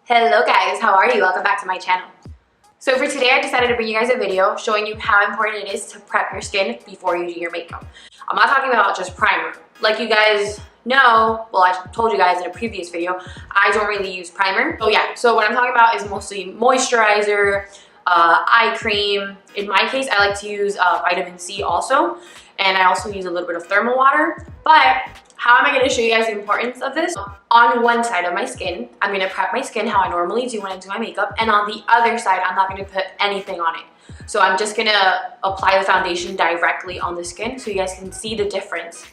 Hello guys, how are you? Welcome back to my channel. So for today I decided to bring you guys a video showing you how important it is to prep your skin before you do your makeup. I'm not talking about just primer. Like you guys know, well I told you guys in a previous video, I don't really use primer. So what I'm talking about is mostly moisturizer, eye cream. In my case I like to use vitamin C also, and I also use a little bit of thermal water. But how am I going to show you guys the importance of this? On one side of my skin, I'm going to prep my skin how I normally do when I do my makeup, and on the other side, I'm not going to put anything on it. So I'm just going to apply the foundation directly on the skin so you guys can see the difference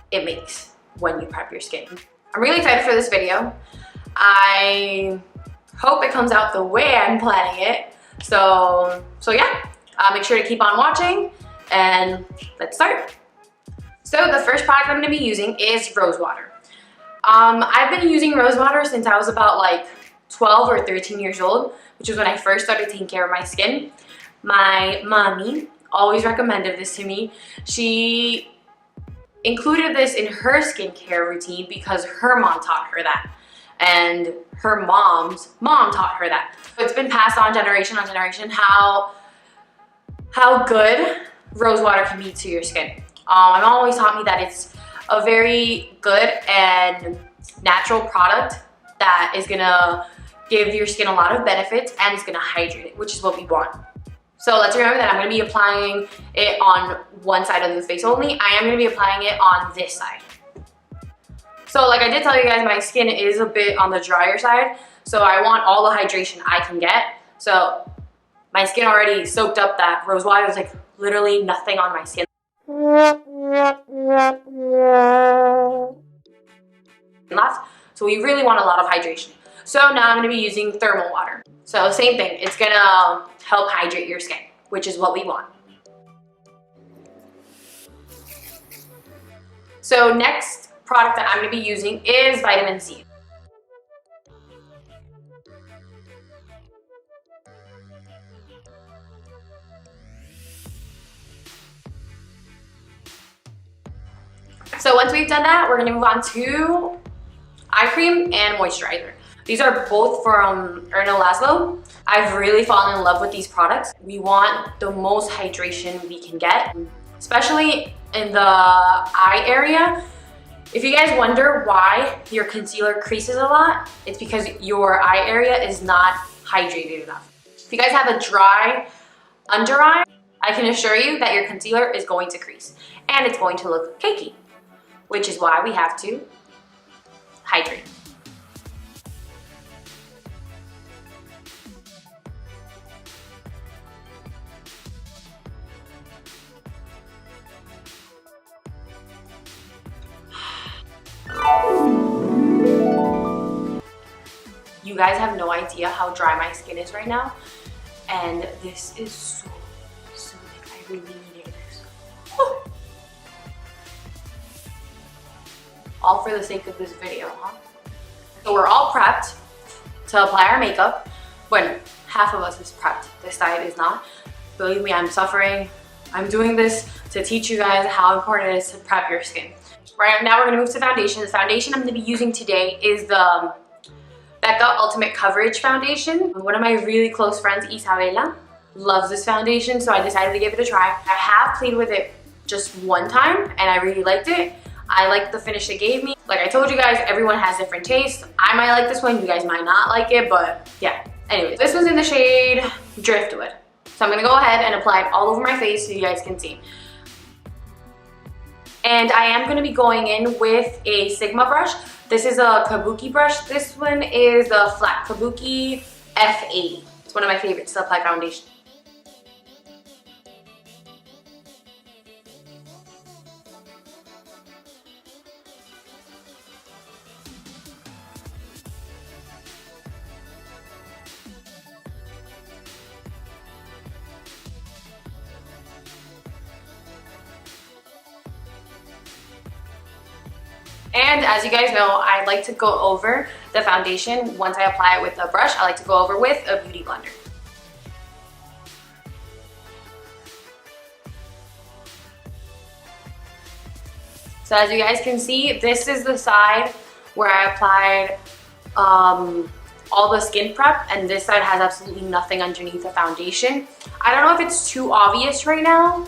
it makes when you prep your skin. I'm really excited for this video. I hope it comes out the way I'm planning it. So yeah, make sure to keep on watching and let's start. So the first product I'm going to be using is rose water. I've been using rose water since I was about like 12 or 13 years old, which is when I first started taking care of my skin. My mommy always recommended this to me. She included this in her skincare routine because her mom taught her that, and her mom's mom taught her that. So it's been passed on generation how good rose water can be to your skin. My mom always taught me that it's a very good and natural product that is gonna give your skin a lot of benefits and it's gonna hydrate it, which is what we want. So let's remember that I'm gonna be applying it on one side of the face only. I am gonna be applying it on this side. So like I did tell you guys, my skin is a bit on the drier side, so I want all the hydration I can get. So my skin already soaked up that rose water. There's like literally nothing on my skin left, so we really want a lot of hydration. So now I'm going to be using thermal water. So same thing, it's going to help hydrate your skin, which is what we want. So next product that I'm going to be using is vitamin C. So once we've done that, we're going to move on to eye cream and moisturizer. These are both from Erno Laszlo. I've really fallen in love with these products. We want the most hydration we can get, especially in the eye area. If you guys wonder why your concealer creases a lot, it's because your eye area is not hydrated enough. If you guys have a dry under eye, I can assure you that your concealer is going to crease and it's going to look cakey, which is why we have to hydrate. You guys have no idea how dry my skin is right now, and this is so good. I really needed this. Oh. All for the sake of this video, huh? So we're all prepped to apply our makeup. When half of us is prepped, this side is not. Believe me, I'm suffering. I'm doing this to teach you guys how important it is to prep your skin. Right now we're gonna move to foundation. The foundation I'm gonna be using today is the Becca Ultimate Coverage Foundation. One of my really close friends, Isabella, loves this foundation, so I decided to give it a try. I have played with it just one time and I really liked it. I like the finish it gave me. Like I told you guys, everyone has different tastes. I might like this one, you guys might not like it, but yeah. Anyways, this was in the shade Driftwood. So I'm gonna go ahead and apply it all over my face so you guys can see. And I am gonna be going in with a Sigma brush. This is a Kabuki brush. This one is a flat Kabuki F80. It's one of my favorites to apply foundation. And as you guys know, I like to go over the foundation once I apply it with a brush. I like to go over with a beauty blender. So as you guys can see, this is the side where I applied all the skin prep, and this side has absolutely nothing underneath the foundation. I don't know if it's too obvious right now,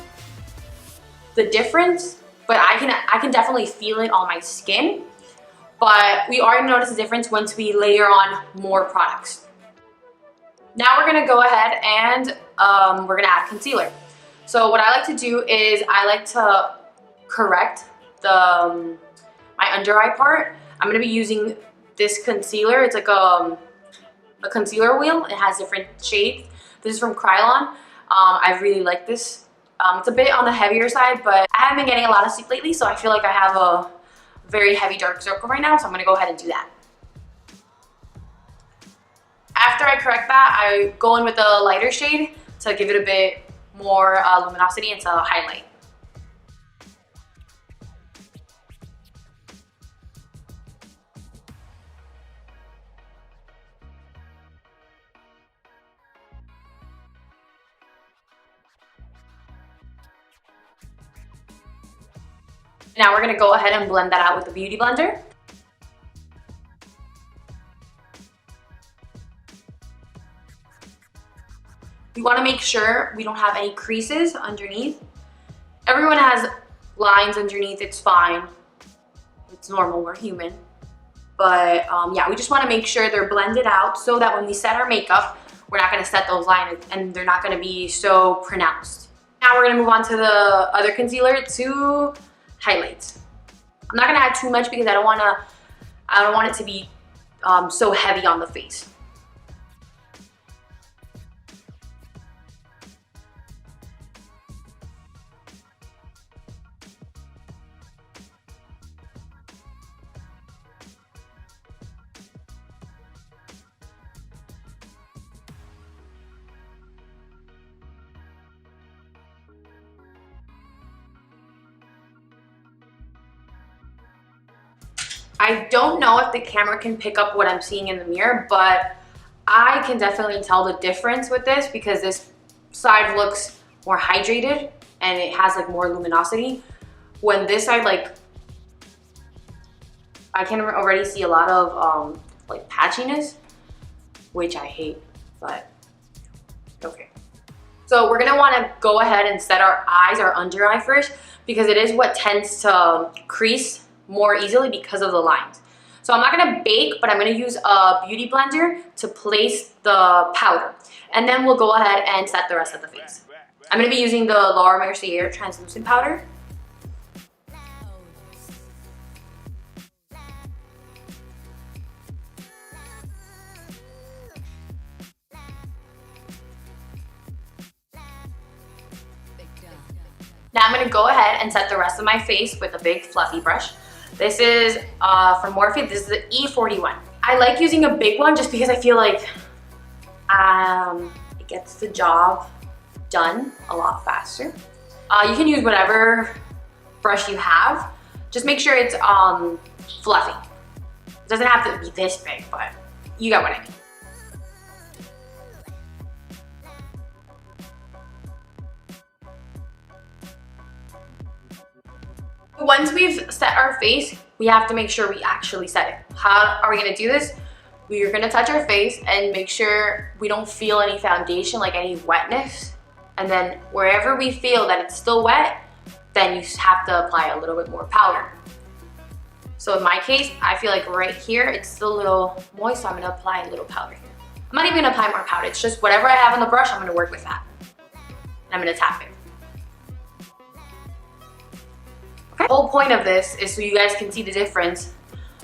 the difference, but I can definitely feel it on my skin. But we already notice the difference once we layer on more products. Now we're gonna go ahead and we're gonna add concealer. So what I like to do is I like to correct my under eye part. I'm gonna be using this concealer. It's like a concealer wheel. It has different shades. This is from Krylon. I really like this. It's a bit on the heavier side, but I haven't been getting a lot of sleep lately, so I feel like I have a very heavy dark circle right now, so I'm gonna go ahead and do that. After I correct that, I go in with a lighter shade to give it a bit more luminosity and to highlight. Now we're gonna go ahead and blend that out with the Beauty Blender. We wanna make sure we don't have any creases underneath. Everyone has lines underneath, it's fine. It's normal, we're human. But yeah, we just wanna make sure they're blended out so that when we set our makeup, we're not gonna set those lines and they're not gonna be so pronounced. Now we're gonna move on to the other concealer to highlight. I'm not gonna add too much because I don't want it to be so heavy on the face. I don't know if the camera can pick up what I'm seeing in the mirror, but I can definitely tell the difference with this because this side looks more hydrated and it has like more luminosity. When this side, like, I can already see a lot of like patchiness, which I hate, but okay. So we're gonna wanna go ahead and set our eyes, our under eye first, because it is what tends to crease more easily because of the lines. So I'm not gonna bake, but I'm gonna use a beauty blender to place the powder. And then we'll go ahead and set the rest of the face. I'm gonna be using the Laura Mercier translucent powder. Now I'm gonna go ahead and set the rest of my face with a big fluffy brush. This is from Morphe. This is the E41. I like using a big one just because I feel like it gets the job done a lot faster. You can use whatever brush you have. Just make sure it's fluffy. It doesn't have to be this big, but you get what I mean. Once we've set our face, we have to make sure we actually set it. How are we gonna do this? We're gonna touch our face and make sure we don't feel any foundation, like any wetness. And then wherever we feel that it's still wet, then you have to apply a little bit more powder. So in my case, I feel like right here, it's still a little moist, so I'm gonna apply a little powder here. I'm not even gonna apply more powder, it's just whatever I have on the brush, I'm gonna work with that. And I'm gonna tap it. The whole point of this is so you guys can see the difference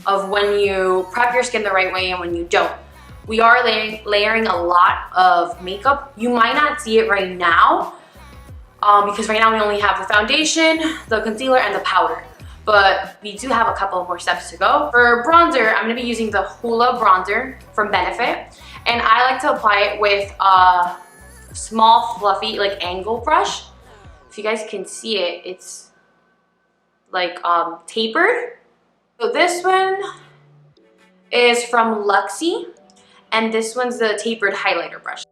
of when you prep your skin the right way and when you don't. We are layering a lot of makeup. You might not see it right now because right now we only have the foundation, the concealer, and the powder. But we do have a couple more steps to go. For bronzer, I'm gonna be using the Hoola Bronzer from Benefit. And I like to apply it with a small, fluffy, like angle brush. If you guys can see it, it's like tapered. So this one is from Luxie, and this one's the tapered highlighter brush.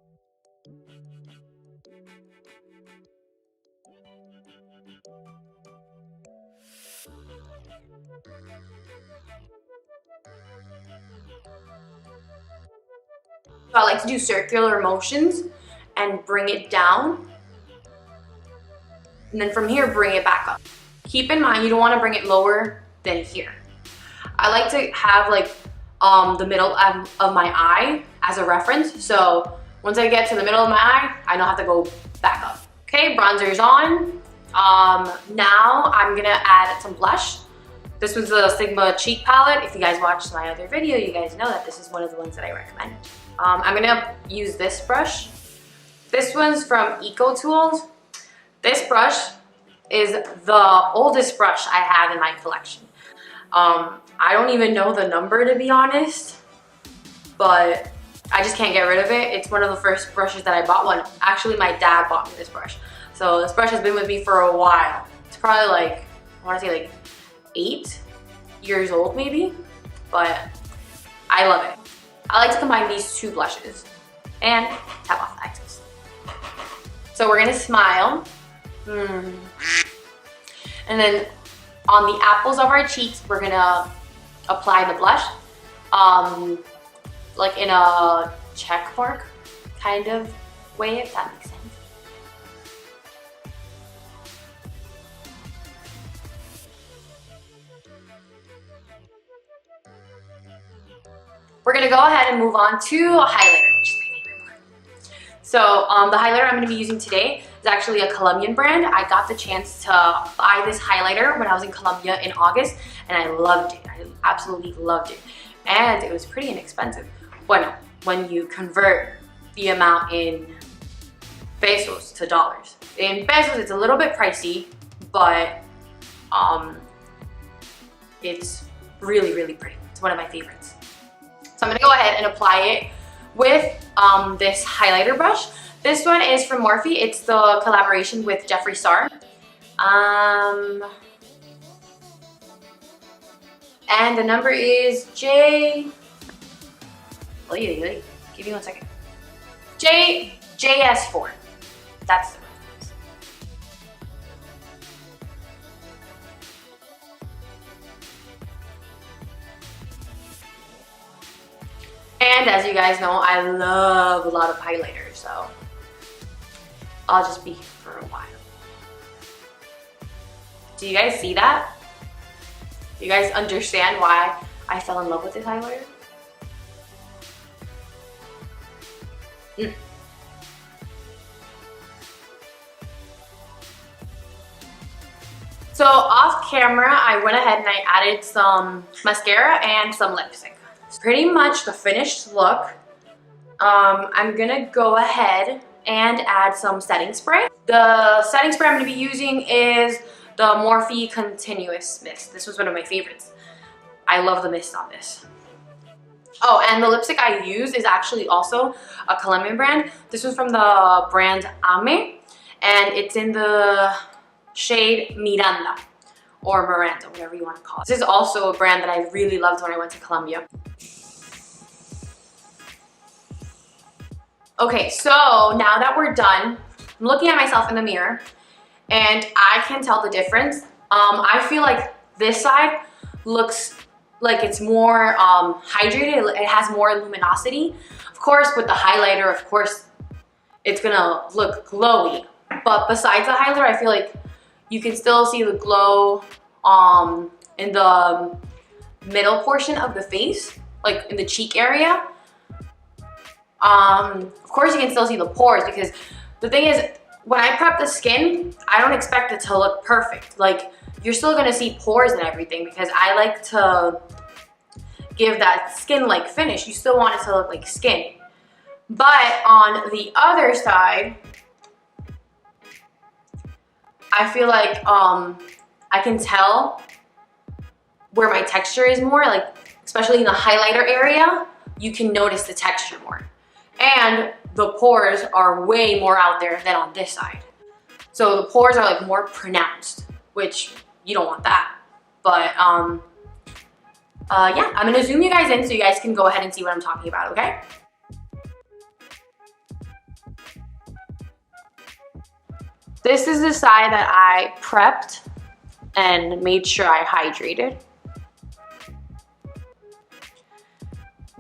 So I like to do circular motions and bring it down. And then from here, bring it back up. Keep in mind, you don't want to bring it lower than here. I like to have like the middle of my eye as a reference. So once I get to the middle of my eye, I don't have to go back up. Okay, bronzer's on. Now I'm gonna add some blush. This was the Sigma cheek palette. If you guys watched my other video, you guys know that this is one of the ones that I recommend. I'm gonna use this brush. This one's from Eco Tools. This brush is the oldest brush I have in my collection. I don't even know the number, to be honest, but I just can't get rid of it. It's one of the first brushes that I bought. One, actually my dad bought me this brush. So this brush has been with me for a while. It's probably like, I wanna say like 8 years old maybe, but I love it. I like to combine these two blushes and tap off the excess. So we're gonna smile. And then on the apples of our cheeks, we're gonna apply the blush, like in a check mark kind of way, if that makes sense. We're gonna go ahead and move on to a highlighter, which is my favorite part. So the highlighter I'm gonna be using today is actually a Colombian brand. I got the chance to buy this highlighter when I was in Colombia in August, and I loved it. I absolutely loved it. And it was pretty inexpensive. Bueno, when you convert the amount in pesos to dollars. In pesos, it's a little bit pricey, but it's really, really pretty. It's one of my favorites. So I'm gonna go ahead and apply it with this highlighter brush. This one is from Morphe. It's the collaboration with Jeffree Star. And the number is JS4. That's the reference. And as you guys know, I love a lot of highlighters, so I'll just be here for a while. Do you guys see that? Do you guys understand why I fell in love with this highlighter? So off camera, I went ahead and I added some mascara and some lipstick. It's pretty much the finished look. I'm gonna go ahead and add some setting spray. The setting spray I'm gonna be using is the Morphe Continuous Mist. This was one of my favorites. I love the mist on this. Oh, and the lipstick I use is actually also a Colombian brand. This was from the brand Ame, and it's in the shade Miranda, or Miranda, whatever you want to call it. This is also a brand that I really loved when I went to Colombia. Okay, so now that we're done, I'm looking at myself in the mirror, and I can tell the difference. I feel like this side looks like it's more hydrated. It has more luminosity. Of course, with the highlighter, of course, it's gonna look glowy. But besides the highlighter, I feel like you can still see the glow in the middle portion of the face, like in the cheek area. Of course, you can still see the pores, because the thing is, when I prep the skin, I don't expect it to look perfect. Like, you're still gonna see pores and everything, because I like to give that skin-like finish. You still want it to look like skin. But on the other side, I feel like I can tell where my texture is more, like especially in the highlighter area, you can notice the texture more. And the pores are way more out there than on this side. So the pores are like more pronounced, which you don't want that. But yeah, I'm gonna zoom you guys in so you guys can go ahead and see what I'm talking about, okay? This is the side that I prepped and made sure I hydrated.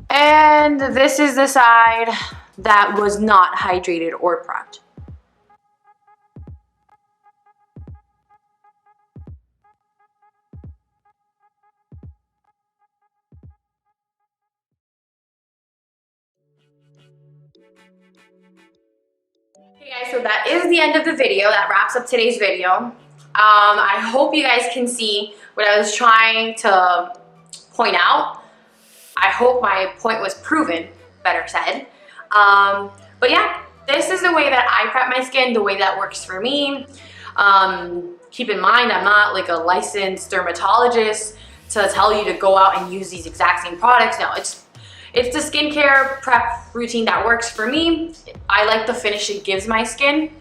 And this is the side that was not hydrated or prepped. Hey guys, so that is the end of the video. That wraps up today's video. I hope you guys can see what I was trying to point out. I hope my point was proven, better said. But yeah, this is the way that I prep my skin, the way that works for me. Keep in mind, I'm not like a licensed dermatologist to tell you to go out and use these exact same products. No, it's the skincare prep routine that works for me. I like the finish it gives my skin.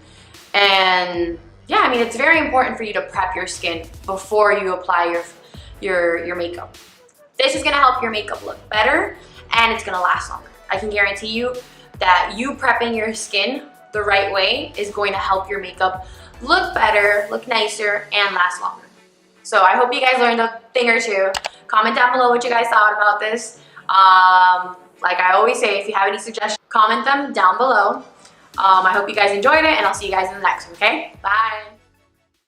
And yeah, I mean, it's very important for you to prep your skin before you apply your makeup. This is gonna help your makeup look better and it's gonna last longer. I can guarantee you that you prepping your skin the right way is going to help your makeup look better, look nicer, and last longer. So I hope you guys learned a thing or two. Comment down below what you guys thought about this. Like I always say, if you have any suggestions, comment them down below. I hope you guys enjoyed it, and I'll see you guys in the next one, okay? Bye.